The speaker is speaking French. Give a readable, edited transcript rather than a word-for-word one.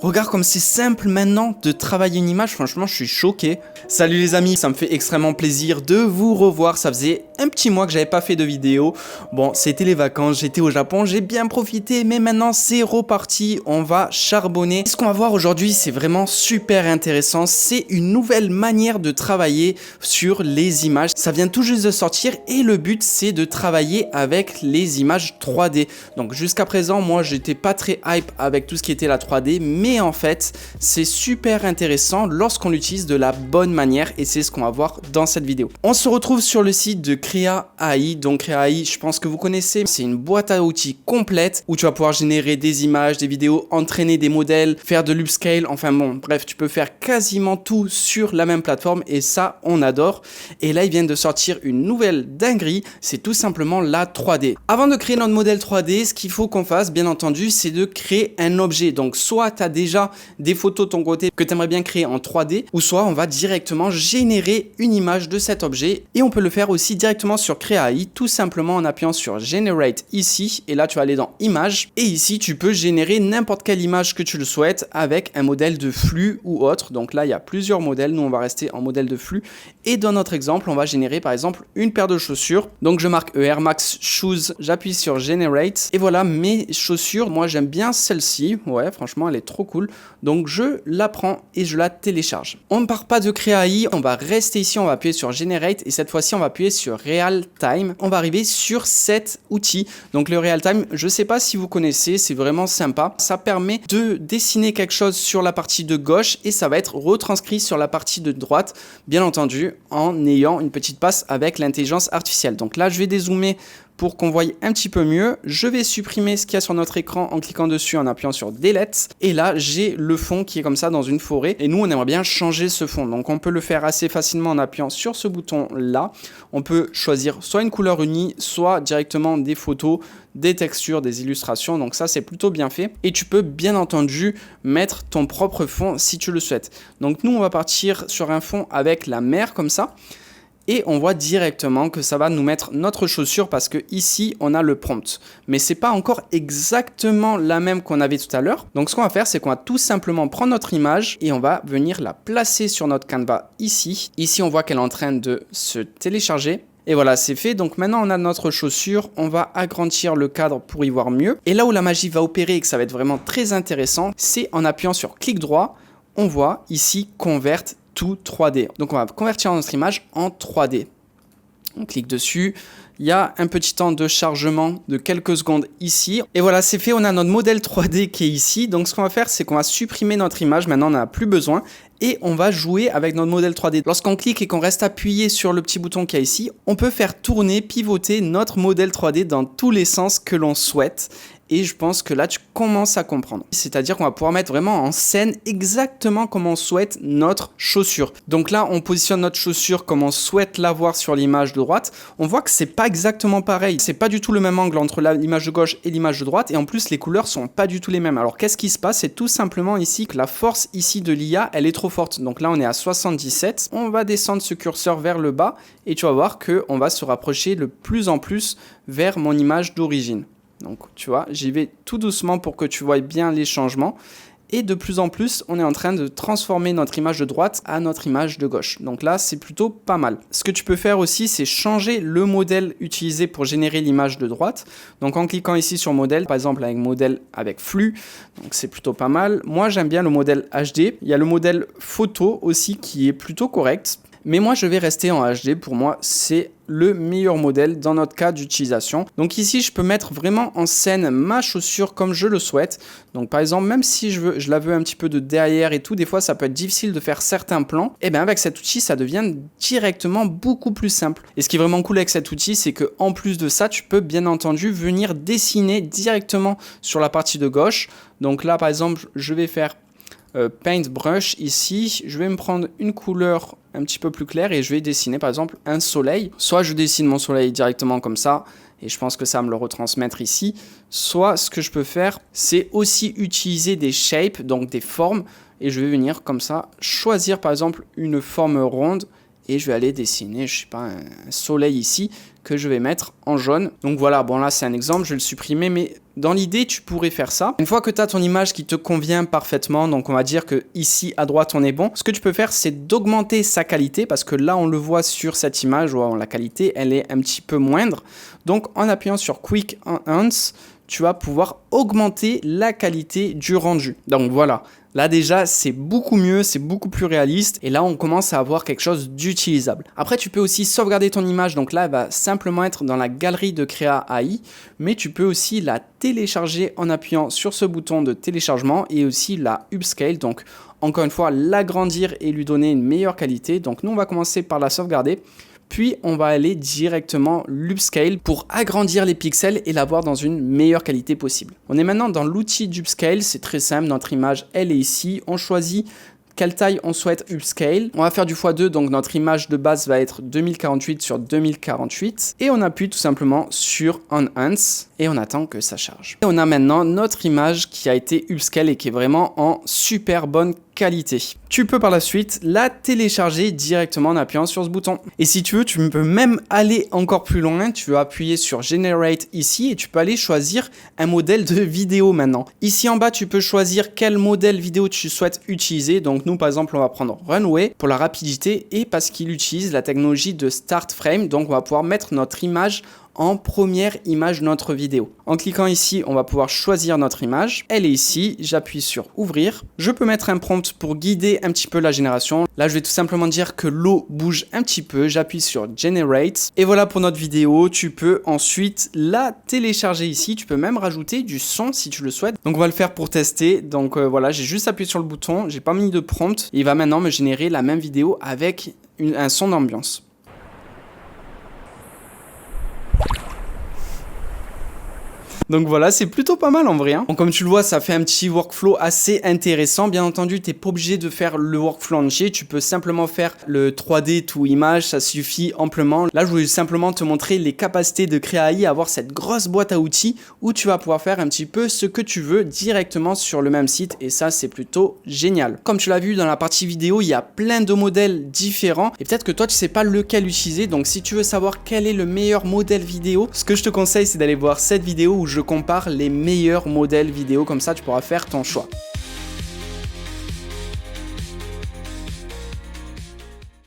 Regarde comme c'est simple maintenant de travailler une image, franchement je suis choqué. Salut les amis, ça me fait extrêmement plaisir de vous revoir, ça faisait un petit mois que j'avais pas fait de vidéo. Bon, c'était les vacances, j'étais au Japon, j'ai bien profité, mais maintenant c'est reparti, on va charbonner. Ce qu'on va voir aujourd'hui, c'est vraiment super intéressant, c'est une nouvelle manière de travailler sur les images. Ça vient tout juste de sortir et le but c'est de travailler avec les images 3D. Donc jusqu'à présent, moi j'étais pas très hype avec tout ce qui était la 3D, mais en fait, c'est super intéressant lorsqu'on l'utilise de la bonne manière et c'est ce qu'on va voir dans cette vidéo. On se retrouve sur le site de Krea AI. Donc Krea AI, je pense que vous connaissez, c'est une boîte à outils complète où tu vas pouvoir générer des images, des vidéos, entraîner des modèles, faire de l'upscale, enfin bon, bref, tu peux faire quasiment tout sur la même plateforme et ça, on adore. Et là, ils viennent de sortir une nouvelle dinguerie, c'est tout simplement la 3D. Avant de créer notre modèle 3D, ce qu'il faut qu'on fasse, bien entendu, c'est de créer un objet. Donc soit tu as déjà des photos de ton côté que tu aimerais bien créer en 3D, ou soit on va directement générer une image de cet objet et on peut le faire aussi directement sur Krea AI, tout simplement en appuyant sur Generate ici, et là tu vas aller dans Images, et ici tu peux générer n'importe quelle image que tu le souhaites avec un modèle de flux ou autre. Donc là il y a plusieurs modèles, nous on va rester en modèle de flux, et dans notre exemple on va générer par exemple une paire de chaussures. Donc je marque Air Max Shoes, j'appuie sur Generate, et voilà mes chaussures. Moi j'aime bien celle-ci, ouais franchement elle est trop cool, donc je la prends et je la télécharge. On ne part pas de Krea AI, on va rester ici, on va appuyer sur Generate et cette fois-ci on va appuyer sur Real Time. On va arriver sur cet outil. Donc le Real Time, je sais pas si vous connaissez, c'est vraiment sympa. Ça permet de dessiner quelque chose sur la partie de gauche et ça va être retranscrit sur la partie de droite, bien entendu en ayant une petite passe avec l'intelligence artificielle. Donc là je vais dézoomer pour qu'on voie un petit peu mieux. Je vais supprimer ce qu'il y a sur notre écran en cliquant dessus, en appuyant sur Delete. Et là, j'ai le fond qui est comme ça dans une forêt. Et nous, on aimerait bien changer ce fond. Donc, on peut le faire assez facilement en appuyant sur ce bouton-là. On peut choisir soit une couleur unie, soit directement des photos, des textures, des illustrations. Donc ça, c'est plutôt bien fait. Et tu peux bien entendu mettre ton propre fond si tu le souhaites. Donc, nous, on va partir sur un fond avec la mer comme ça. Et on voit directement que ça va nous mettre notre chaussure parce que ici on a le prompt. Mais c'est pas encore exactement la même qu'on avait tout à l'heure. Donc ce qu'on va faire, c'est qu'on va tout simplement prendre notre image et on va venir la placer sur notre Canva ici. Ici on voit qu'elle est en train de se télécharger. Et voilà, c'est fait. Donc maintenant, on a notre chaussure. On va agrandir le cadre pour y voir mieux. Et là où la magie va opérer et que ça va être vraiment très intéressant, c'est en appuyant sur clic droit. On voit ici Convert to 3D. Donc on va convertir notre image en 3D. On clique dessus. Il y a un petit temps de chargement de quelques secondes ici. Et voilà, c'est fait. On a notre modèle 3D qui est ici. Donc ce qu'on va faire, c'est qu'on va supprimer notre image. Maintenant, on n'en a plus besoin. Et on va jouer avec notre modèle 3D. Lorsqu'on clique et qu'on reste appuyé sur le petit bouton qu'il y a ici, on peut faire tourner, pivoter notre modèle 3D dans tous les sens que l'on souhaite. Et je pense que là, tu commences à comprendre. C'est-à-dire qu'on va pouvoir mettre vraiment en scène exactement comme on souhaite notre chaussure. Donc là, on positionne notre chaussure comme on souhaite l'avoir sur l'image de droite. On voit que c'est pas exactement pareil. C'est pas du tout le même angle entre l'image de gauche et l'image de droite. Et en plus, les couleurs sont pas du tout les mêmes. Alors, qu'est-ce qui se passe? C'est tout simplement ici que la force ici de l'IA, elle est trop forte. Donc là, on est à 77. On va descendre ce curseur vers le bas et tu vas voir qu'on va se rapprocher de plus en plus vers mon image d'origine. Donc tu vois, j'y vais tout doucement pour que tu vois bien les changements. Et de plus en plus, on est en train de transformer notre image de droite à notre image de gauche. Donc là, c'est plutôt pas mal. Ce que tu peux faire aussi, c'est changer le modèle utilisé pour générer l'image de droite. Donc en cliquant ici sur modèle, par exemple avec modèle avec flux, donc c'est plutôt pas mal. Moi, j'aime bien le modèle HD. Il y a le modèle photo aussi qui est plutôt correct. Mais moi, je vais rester en HD. Pour moi, c'est le meilleur modèle dans notre cas d'utilisation. Donc ici, je peux mettre vraiment en scène ma chaussure comme je le souhaite. Donc par exemple, même si je la veux un petit peu de derrière et tout, des fois, ça peut être difficile de faire certains plans. Et bien avec cet outil, ça devient directement beaucoup plus simple. Et ce qui est vraiment cool avec cet outil, c'est que en plus de ça, tu peux bien entendu venir dessiner directement sur la partie de gauche. Donc là, par exemple, je vais faire Paintbrush ici, je vais me prendre une couleur un petit peu plus claire et je vais dessiner par exemple un soleil. Soit je dessine mon soleil directement comme ça et je pense que ça va me le retransmettre ici. Soit ce que je peux faire, c'est aussi utiliser des shapes, donc des formes, et je vais venir comme ça choisir par exemple une forme ronde et je vais aller dessiner, je sais pas, un soleil ici que je vais mettre en jaune. Donc voilà, bon là c'est un exemple, je vais le supprimer, mais dans l'idée tu pourrais faire ça. Une fois que tu as ton image qui te convient parfaitement, donc on va dire que ici à droite on est bon, ce que tu peux faire c'est d'augmenter sa qualité, parce que là on le voit sur cette image, la qualité elle est un petit peu moindre. Donc en appuyant sur Quick Enhance, tu vas pouvoir augmenter la qualité du rendu. Donc voilà, là déjà c'est beaucoup mieux, c'est beaucoup plus réaliste et là on commence à avoir quelque chose d'utilisable. Après tu peux aussi sauvegarder ton image, donc là elle va simplement être dans la galerie de Créa AI, mais tu peux aussi la télécharger en appuyant sur ce bouton de téléchargement et aussi la upscale, donc encore une fois l'agrandir et lui donner une meilleure qualité. Donc nous on va commencer par la sauvegarder. Puis on va aller directement l'upscale pour agrandir les pixels et l'avoir dans une meilleure qualité possible. On est maintenant dans l'outil d'upscale, c'est très simple, notre image elle est ici, on choisit quelle taille on souhaite upscale. On va faire du x2, donc notre image de base va être 2048 sur 2048. Et on appuie tout simplement sur Enhance et on attend que ça charge. Et on a maintenant notre image qui a été upscale et qui est vraiment en super bonne qualité. Tu peux par la suite la télécharger directement en appuyant sur ce bouton. Et si tu veux, tu peux même aller encore plus loin. Tu veux appuyer sur Generate ici et tu peux aller choisir un modèle de vidéo maintenant. Ici en bas, tu peux choisir quel modèle vidéo tu souhaites utiliser. Donc nous, par exemple, on va prendre Runway pour la rapidité et parce qu'il utilise la technologie de Start Frame. Donc on va pouvoir mettre notre image en première image de notre vidéo. En cliquant ici, on va pouvoir choisir notre image. Elle est ici, j'appuie sur ouvrir. Je peux mettre un prompt pour guider un petit peu la génération. Là, je vais tout simplement dire que l'eau bouge un petit peu. J'appuie sur Generate. Et voilà pour notre vidéo. Tu peux ensuite la télécharger ici. Tu peux même rajouter du son si tu le souhaites. Donc, on va le faire pour tester. Donc, voilà, j'ai juste appuyé sur le bouton. J'ai pas mis de prompt. Il va maintenant me générer la même vidéo avec un son d'ambiance. Donc voilà, c'est plutôt pas mal en vrai. Hein. Bon, comme tu le vois, ça fait un petit workflow assez intéressant. Bien entendu, tu n'es pas obligé de faire le workflow entier. Tu peux simplement faire le 3D to image, ça suffit amplement. Là, je voulais simplement te montrer les capacités de Créa AI, avoir cette grosse boîte à outils où tu vas pouvoir faire un petit peu ce que tu veux directement sur le même site. Et ça, c'est plutôt génial. Comme tu l'as vu dans la partie vidéo, il y a plein de modèles différents. Et peut-être que toi, tu sais pas lequel utiliser. Donc, si tu veux savoir quel est le meilleur modèle vidéo, ce que je te conseille, c'est d'aller voir cette vidéo où je compare les meilleurs modèles vidéo, comme ça tu pourras faire ton choix.